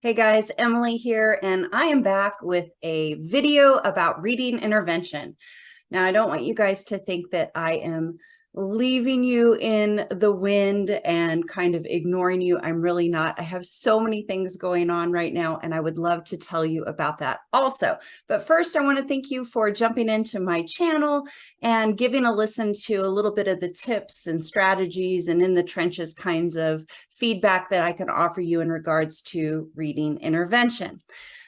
Hey guys, Emily here, and I am back with a video about reading intervention. Now, I don't want you guys to think that I am leaving you in the wind and kind of ignoring you. I'm really not. I have so many things going on right now, and I would love to tell you about that also. But first, I want to thank you for jumping into my channel and giving a listen to a little bit of the tips and strategies and in the trenches kinds of feedback that I can offer you in regards to reading intervention.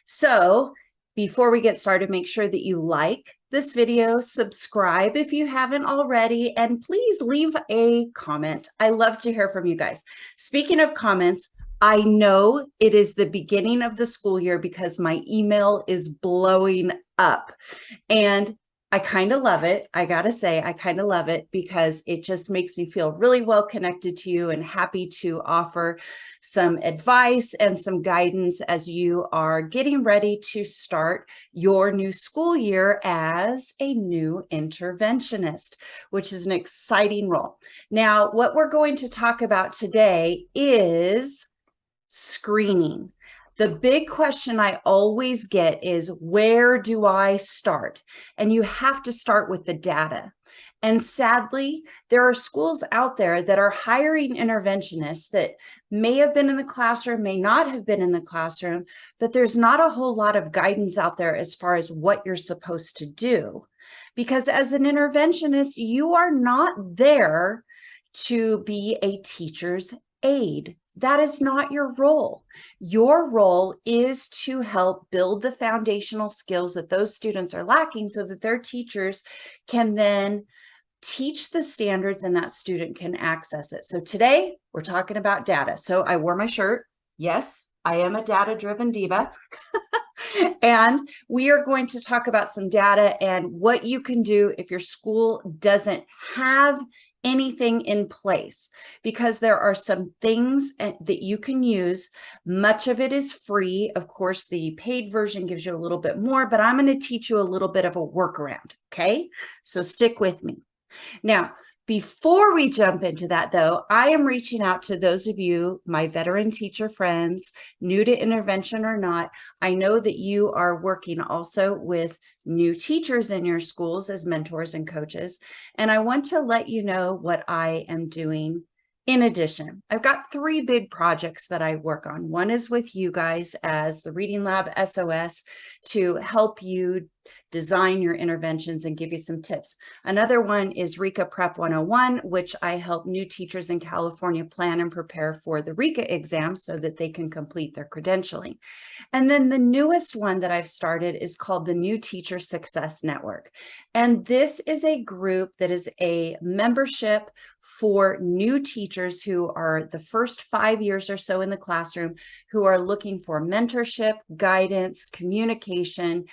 So before we get started, make sure that you like this video, subscribe if you haven't already, and please leave a comment. I love to hear from you guys. Speaking of comments, I know it is the beginning of the school year because my email is blowing up, and I kind of love it. I gotta say, I kind of love it because it just makes me feel really well connected to you and happy to offer some advice and some guidance as you are getting ready to start your new school year as a new interventionist, which is an exciting role. Now, what we're going to talk about today is screening. The big question I always get is, where do I start? And you have to start with the data. And sadly, there are schools out there that are hiring interventionists that may have been in the classroom, may not have been in the classroom, but there's not a whole lot of guidance out there as far as what you're supposed to do. Because as an interventionist, you are not there to be a teacher's aide. That is not your role. Your role is to help build the foundational skills that those students are lacking so that their teachers can then teach the standards and that student can access it. So today we're talking about data. So I wore my shirt. Yes, I am a data-driven diva. And we are going to talk about some data and what you can do if your school doesn't have anything in place, because there are some things that you can use. Much of it is free. Of course, the paid version gives you a little bit more, but I'm going to teach you a little bit of a workaround. Okay, so stick with me. Now, before we jump into that, though, I am reaching out to those of you, my veteran teacher friends, new to intervention or not. I know that you are working also with new teachers in your schools as mentors and coaches, and I want to let you know what I am doing. In addition, I've got 3 big projects that I work on. One is with you guys as the Reading Lab SOS to help you design your interventions and give you some tips. Another one is RECA Prep 101, which I help new teachers in California plan and prepare for the RECA exam so that they can complete their credentialing. And then the newest one that I've started is called the New Teacher Success Network. And this is a group that is a membership for new teachers who are the first 5 years or so in the classroom, who are looking for mentorship, guidance, communication,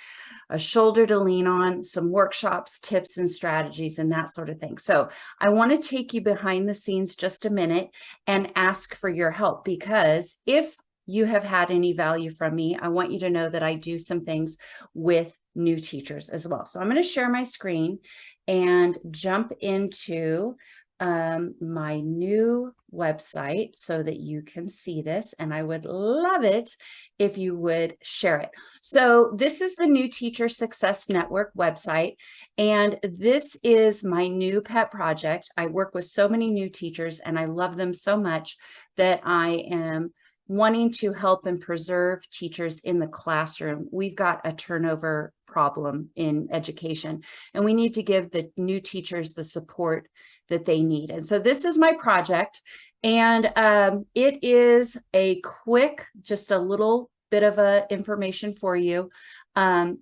a shoulder to lean on, some workshops, tips, and strategies, and that sort of thing. So I want to take you behind the scenes just a minute and ask for your help, because if you have had any value from me, I want you to know that I do some things with new teachers as well. So I'm going to share my screen and jump into my new website so that you can see this, and I would love it if you would share it. So this is the New Teacher Success Network website, and this is my new pet project. I work with so many new teachers and I love them so much that I am wanting to help and preserve teachers in the classroom. We've got a turnover problem in education, and we need to give the new teachers the support that they need. And so this is my project, and it is a quick, just a little bit of information for you.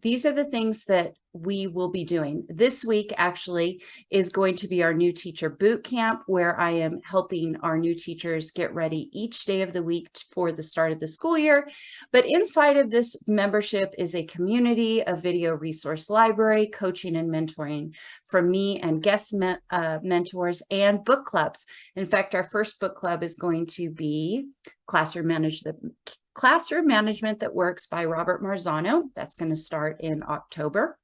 These are the things that we will be doing. This week actually is going to be our new teacher boot camp, where I am helping our new teachers get ready each day of the week for the start of the school year. But inside of this membership is a community, a video resource library, coaching and mentoring from me and guest mentors, and book clubs. In fact, our first book club is going to be Classroom Management That Works by Robert Marzano. That's going to start in October.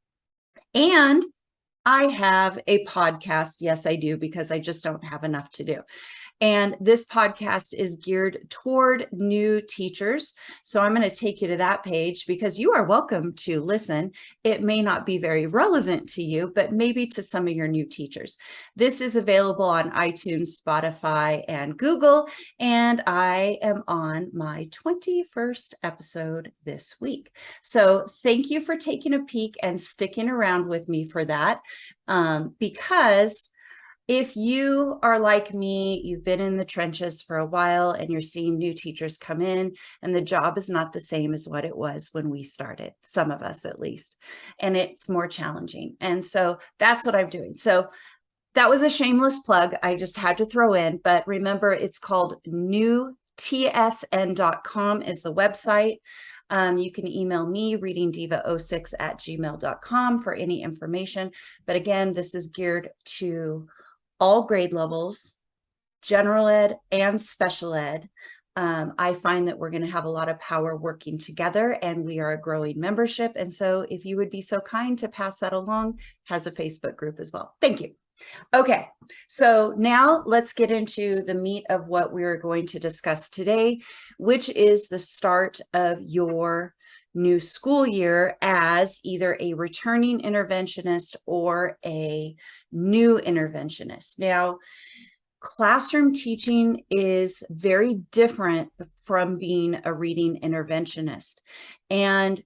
And I have a podcast. Yes, I do, because I just don't have enough to do. And this podcast is geared toward new teachers. So I'm going to take you to that page because you are welcome to listen. It may not be very relevant to you, but maybe to some of your new teachers. This is available on iTunes, Spotify, and Google. And I am on my 21st episode this week. So thank you for taking a peek and sticking around with me for that. Because if you are like me, you've been in the trenches for a while and you're seeing new teachers come in and the job is not the same as what it was when we started, some of us at least, and it's more challenging. And so that's what I'm doing. So that was a shameless plug I just had to throw in, but remember it's called newtsn.com is the website. You can email me, readingdiva06@gmail.com for any information. But again, this is geared to all grade levels, general ed and special ed. I find that we're going to have a lot of power working together and we are a growing membership. And so if you would be so kind to pass that along, has a Facebook group as well. Thank you. Okay, so now let's get into the meat of what we're going to discuss today, which is the start of your new school year as either a returning interventionist or a new interventionist. Now, classroom teaching is very different from being a reading interventionist. And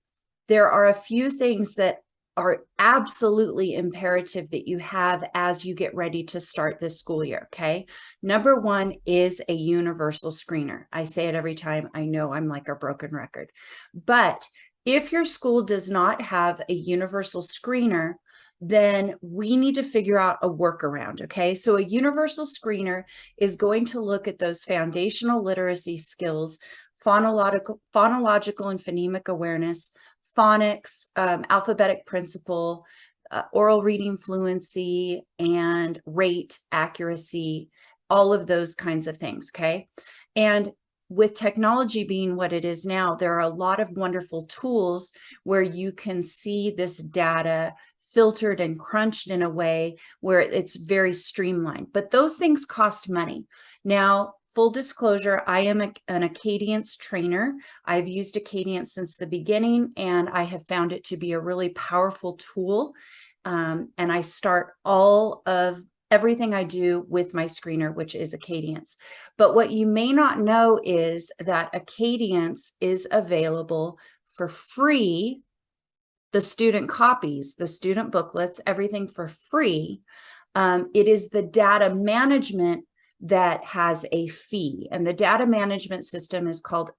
there are a few things that are absolutely imperative that you have as you get ready to start this school year, okay? Number one is a universal screener. I say it every time. I know I'm like a broken record. But if your school does not have a universal screener, then we need to figure out a workaround, okay? So a universal screener is going to look at those foundational literacy skills, phonological and phonemic awareness, phonics, alphabetic principle, oral reading fluency, and rate accuracy, all of those kinds of things, okay? And with technology being what it is now, there are a lot of wonderful tools where you can see this data filtered and crunched in a way where it's very streamlined. But those things cost money. Now, full disclosure, I am an Acadience trainer. I've used Acadience since the beginning, and I have found it to be a really powerful tool. And I start all of everything I do with my screener, which is Acadience. But what you may not know is that Acadience is available for free. The student copies, the student booklets, everything for free. It is the data management that has a fee, and the data management system is called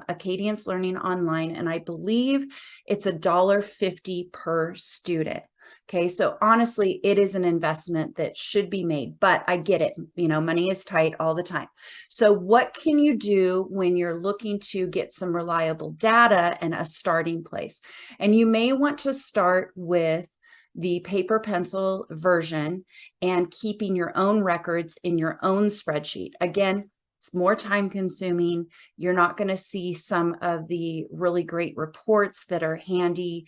Acadia's Learning Online, and I believe it's $1.50 per student. Okay, so honestly, it is an investment that should be made, but I get it. You know, money is tight all the time. So what can you do when you're looking to get some reliable data and a starting place? And you may want to start with the paper pencil version and keeping your own records in your own spreadsheet. Again, it's more time consuming. You're not going to see some of the really great reports that are handy,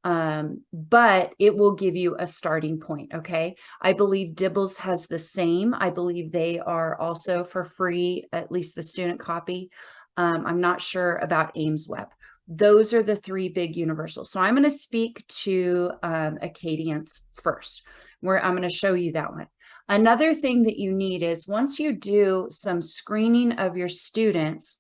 but it will give you a starting point, okay? I believe Dibbles has the same. I believe they are also for free, at least the student copy. I'm not sure about AimsWeb. Those are the three big universals. So I'm going to speak to Acadience first, where I'm going to show you that one. Another thing that you need is once you do some screening of your students,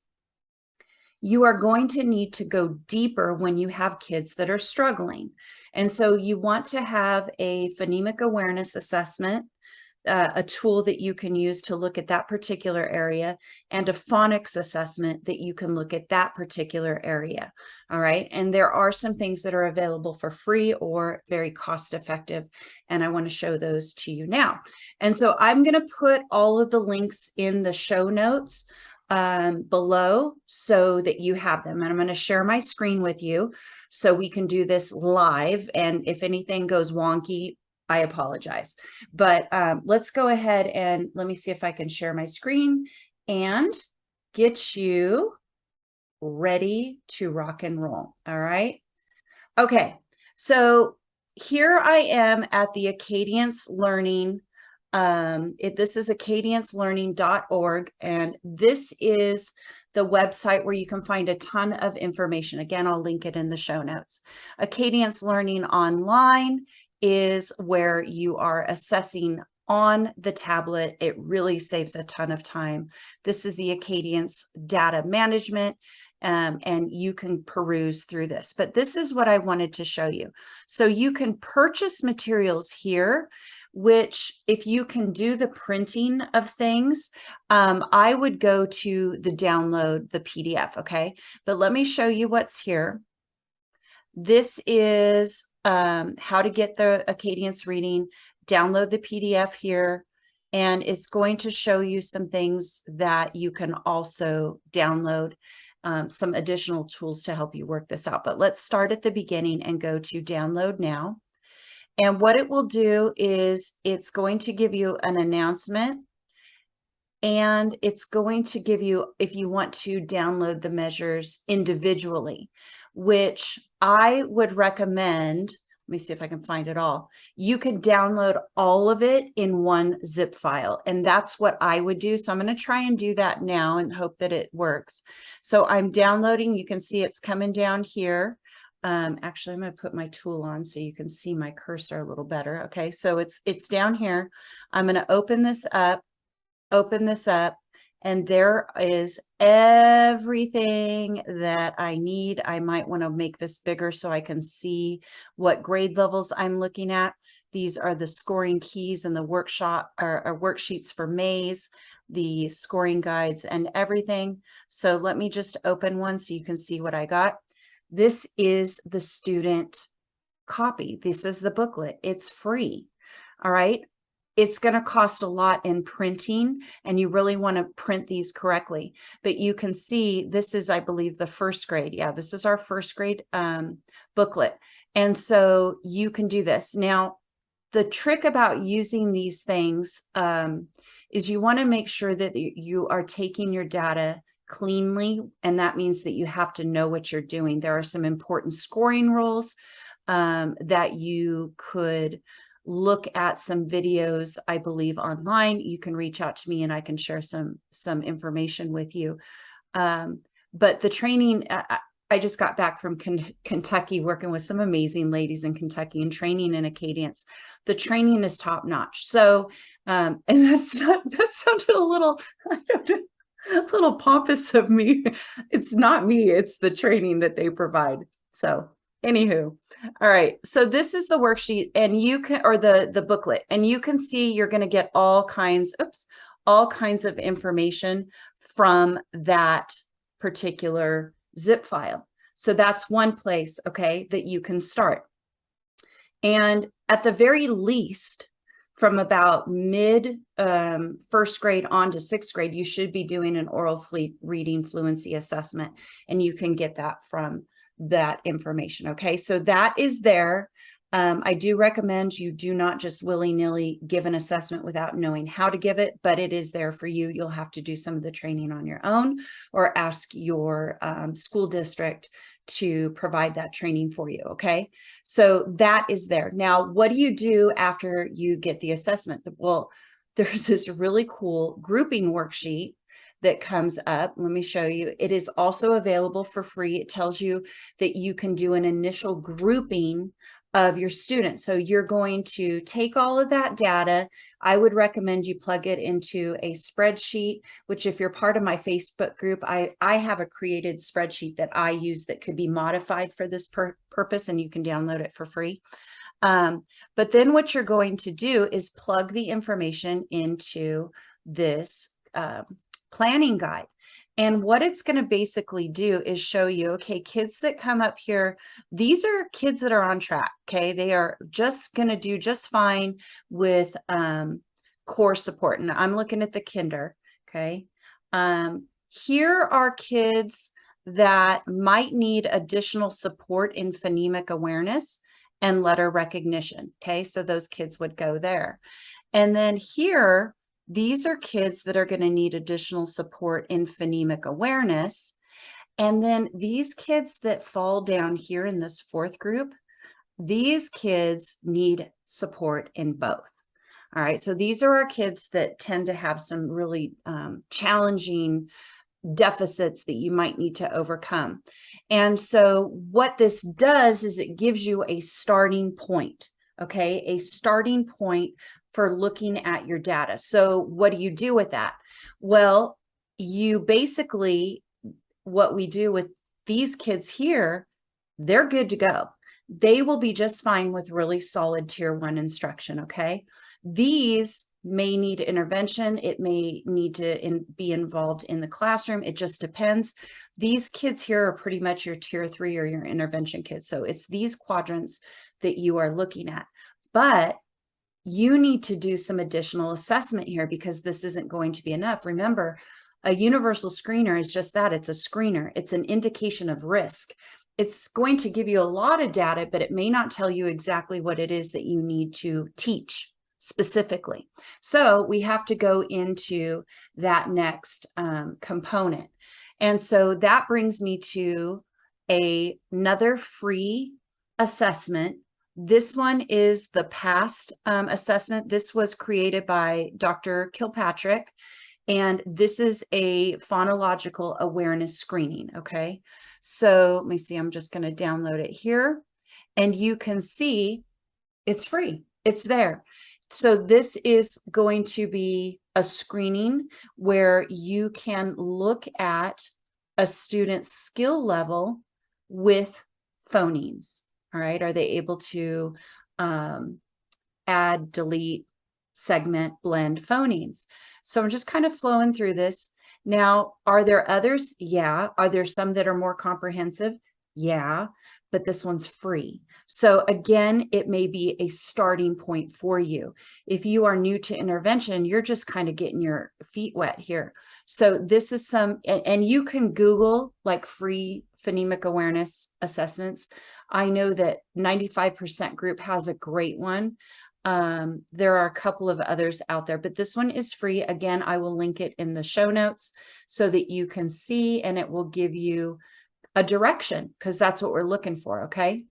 you are going to need to go deeper when you have kids that are struggling. And so you want to have a phonemic awareness assessment, a tool that you can use to look at that particular area, and a phonics assessment that you can look at that particular area. All right. And there are some things that are available for free or very cost effective. And I want to show those to you now. And so I'm going to put all of the links in the show notes below so that you have them. And I'm going to share my screen with you so we can do this live. And if anything goes wonky, I apologize. But let's go ahead and let me see if I can share my screen and get you ready to rock and roll. All right. Okay. So here I am at the Acadia's Learning This is acadiancelearning.org, and this is the website where you can find a ton of information. Again, I'll link it in the show notes. Acadiance Learning Online is where you are assessing on the tablet. It really saves a ton of time. This is the Acadiance data management, and you can peruse through this. But this is what I wanted to show you. So you can purchase materials here, which if you can do the printing of things, I would go to the download the PDF, okay? But let me show you what's here. This is how to get the Acadiance reading. Download the PDF here, and it's going to show you some things that you can also download, some additional tools to help you work this out. But let's start at the beginning and go to download now. And what it will do is it's going to give you an announcement, and it's going to give you, if you want to download the measures individually, which I would recommend. Let me see if I can find it all. You could download all of it in one zip file, and that's what I would do. So I'm going to try and do that now and hope that it works. So I'm downloading. You can see it's coming down here. Actually, I'm going to put my tool on so you can see my cursor a little better. Okay, so it's down here. I'm going to open this up, and there is everything that I need. I might want to make this bigger so I can see what grade levels I'm looking at. These are the scoring keys and the workshop or worksheets for Maze, the scoring guides and everything. So let me just open one so you can see what I got. This is the student copy. This is the booklet. It's free. All right. It's going to cost a lot in printing, and you really want to print these correctly. But you can see this is, I believe, the first grade. Yeah, this is our first grade booklet. And so you can do this. Now, the trick about using these things is you want to make sure that you are taking your data cleanly, and that means that you have to know what you're doing. There are some important scoring rules that you could look at some videos, I believe, online. You can reach out to me and I can share some information with you. But the training, I just got back from Kentucky working with some amazing ladies in Kentucky and training in Acadiance. The training is top notch. So, and that sounded a little, I don't know, a little pompous of me. It's not me, it's the training that they provide. So anywho, all right. So this is the worksheet, and you can, or the booklet, and you can see you're going to get all kinds of information from that particular zip file. So that's one place, okay, that you can start. And at the very least, from about mid first grade on to sixth grade, you should be doing an oral reading fluency assessment, and you can get that from that information. Okay, so that is there. I do recommend you do not just willy-nilly give an assessment without knowing how to give it, but it is there for you. You'll have to do some of the training on your own, or ask your school district to provide that training for you. Okay, so that is there. Now, what do you do after you get the assessment? Well, there's this really cool grouping worksheet that comes up. Let me show you. It is also available for free. It tells you that you can do an initial grouping of your students. So you're going to take all of that data. I would recommend you plug it into a spreadsheet, which if you're part of my Facebook group, I have a created spreadsheet that I use that could be modified for this purpose, and you can download it for free. But then what you're going to do is plug the information into this planning guide. And what it's going to basically do is show you, okay, kids that come up here, these are kids that are on track. Okay, they are just going to do just fine with core support. And I'm looking at the kinder. Okay, here are kids that might need additional support in phonemic awareness and letter recognition. Okay, so those kids would go there. And then here, these are kids that are going to need additional support in phonemic awareness. And then these kids that fall down here in this fourth group, these kids need support in both. All right, so these are our kids that tend to have some really challenging deficits that you might need to overcome. And so what this does is it gives you a starting point, okay? A starting point for looking at your data. So what do you do with that? Well, you basically, what we do with these kids here, they're good to go. They will be just fine with really solid tier 1 instruction, okay? These may need intervention. It may need to be involved in the classroom. It just depends. These kids here are pretty much your tier 3 or your intervention kids. So it's these quadrants that you are looking at. But you need to do some additional assessment here because this isn't going to be enough. Remember, a universal screener is just that. It's a screener. It's an indication of risk. It's going to give you a lot of data, but it may not tell you exactly what it is that you need to teach specifically. So we have to go into that next component. And so that brings me to another free assessment. This one is the PAST assessment. This was created by Dr. Kilpatrick, and this is a phonological awareness screening, okay? So let me see, I'm just gonna download it here, and you can see it's free, it's there. So this is going to be a screening where you can look at a student's skill level with phonemes. All right, are they able to add, delete, segment, blend phonemes? So I'm just kind of flowing through this. Now, are there others? Yeah. Are there some that are more comprehensive? Yeah, but this one's free. So again, it may be a starting point for you. If you are new to intervention, you're just kind of getting your feet wet here. So this is some, and you can Google like free phonemic awareness assessments. I know that 95% Group has a great one. There are a couple of others out there, but this one is free. Again, I will link it in the show notes so that you can see, and it will give you a direction because that's what we're looking for, okay?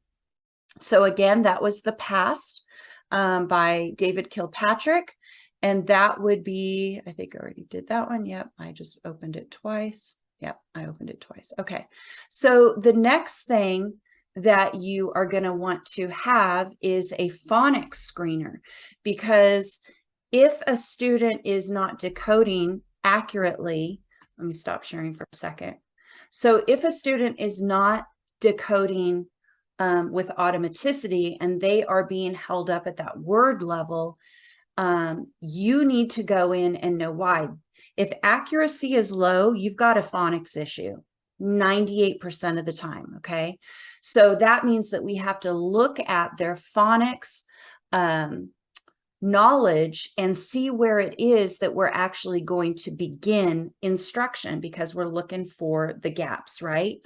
So again, that was the PAST by David Kilpatrick, and that would be, I think I already did that one. Yep, I just opened it twice. Yep, I opened it twice. Okay, so the next thing that you are going to want to have is a phonics screener, because if a student is not decoding accurately, let me stop sharing for a second. So if a student is not decoding with automaticity and they are being held up at that word level, you need to go in and know why. If accuracy is low, you've got a phonics issue 98% of the time, okay? So that means that we have to look at their phonics knowledge and see where it is that we're actually going to begin instruction, because we're looking for the gaps, right?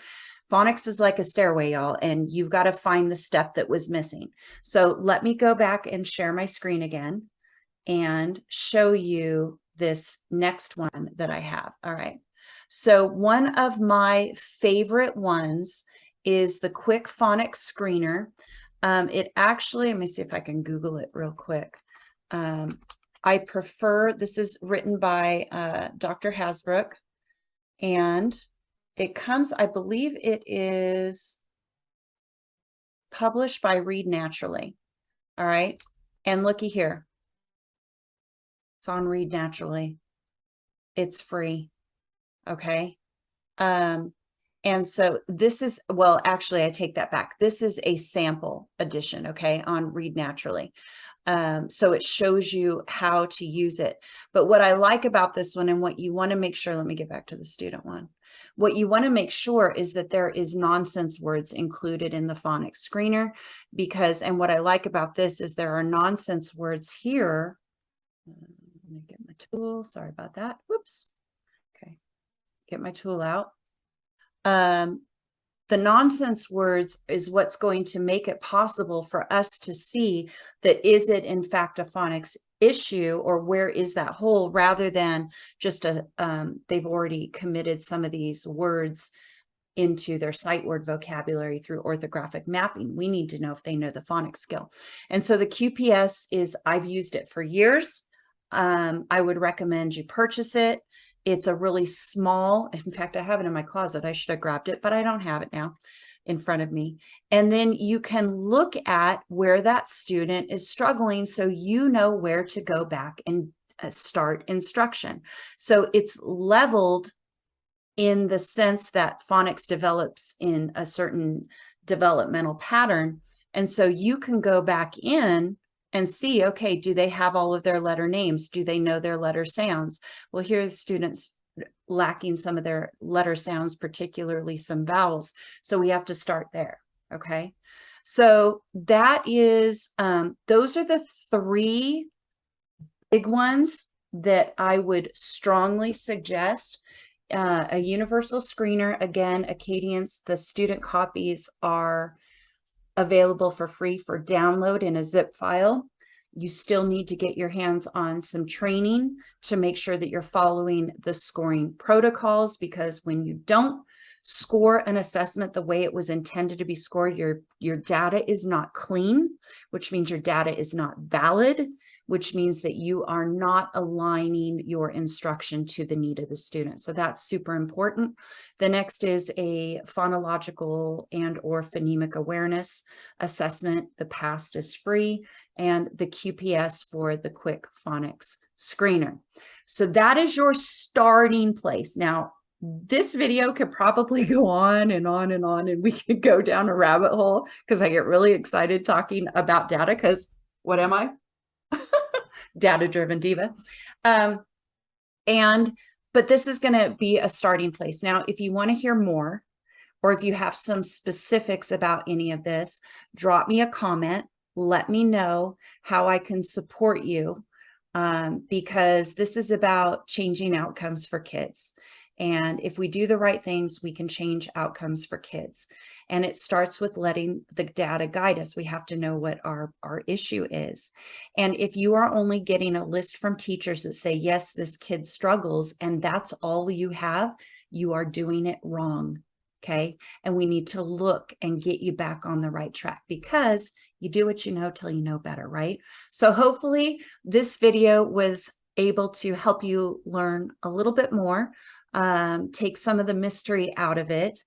Phonics is like a stairway, y'all, and you've got to find the step that was missing. So let me go back and share my screen again and show you this next one that I have. All right. So one of my favorite ones is the Quick Phonics Screener. It actually, let me see if I can Google it real quick. I prefer, this is written by Dr. Hasbrook, and it comes, I believe it is published by Read Naturally. All right. And looky here. It's on Read Naturally. It's free. Okay. And so this is, well, actually, I take that back. This is a sample edition, okay, on Read Naturally. So it shows you how to use it. But what I like about this one, and what you want to make sure, let me get back to the student one. What you want to make sure is that there is nonsense words included in the phonics screener, because, and what I like about this is there are nonsense words here. Let me get my tool. Sorry about that. Whoops. Okay. Get my tool out. The nonsense words is what's going to make it possible for us to see that is it in fact a phonics issue, or where is that hole, rather than just a they've already committed some of these words into their sight word vocabulary through orthographic mapping. We need to know if they know the phonics skill. And so the QPS is, I've used it for years. I would recommend you purchase it. It's a really small, in fact, I have it in my closet. I should have grabbed it, but I don't have it now in front of me. And then you can look at where that student is struggling so you know where to go back and start instruction. So it's leveled in the sense that phonics develops in a certain developmental pattern. And so you can go back in and see, okay, do they have all of their letter names? Do they know their letter sounds? Well, here are the students lacking some of their letter sounds, particularly some vowels. So we have to start there, okay? So that is, those are the three big ones that I would strongly suggest. A universal screener, again, Acadians, the student copies are available for free for download in a zip file. You still need to get your hands on some training to make sure that you're following the scoring protocols, because when you don't score an assessment the way it was intended to be scored, your data is not clean, which means your data is not valid, which means that you are not aligning your instruction to the need of the student. So that's super important. The next is a phonological and or phonemic awareness assessment. The PAST is free, and the QPS for the quick phonics screener. So that is your starting place. Now, this video could probably go on and on and on, and we could go down a rabbit hole because I get really excited talking about data, because what am I? Data-driven diva. But this is going to be a starting place. Now, if you want to hear more, or if you have some specifics about any of this, drop me a comment. Let me know how I can support you, because this is about changing outcomes for kids. And if we do the right things, we can change outcomes for kids. And it starts with letting the data guide us. We have to know what our issue is. And if you are only getting a list from teachers that say, yes, this kid struggles, and that's all you have, you are doing it wrong. Okay. And we need to look and get you back on the right track, because you do what you know till you know better, right? So hopefully this video was able to help you learn a little bit more. Take some of the mystery out of it.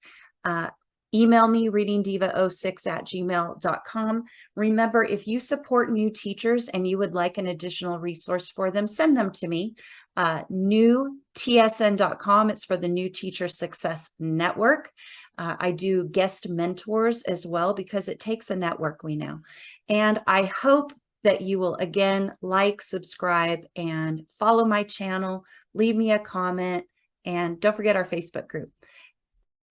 Email me, readingdiva06@gmail.com. Remember, if you support new teachers and you would like an additional resource for them, send them to me. newtsn.com. It's for the New Teacher Success Network. I do guest mentors as well, because it takes a network, we know. And I hope that you will, again, like, subscribe, and follow my channel. Leave me a comment. And don't forget our Facebook group.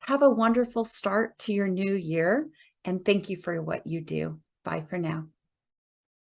Have a wonderful start to your new year, and thank you for what you do. Bye for now.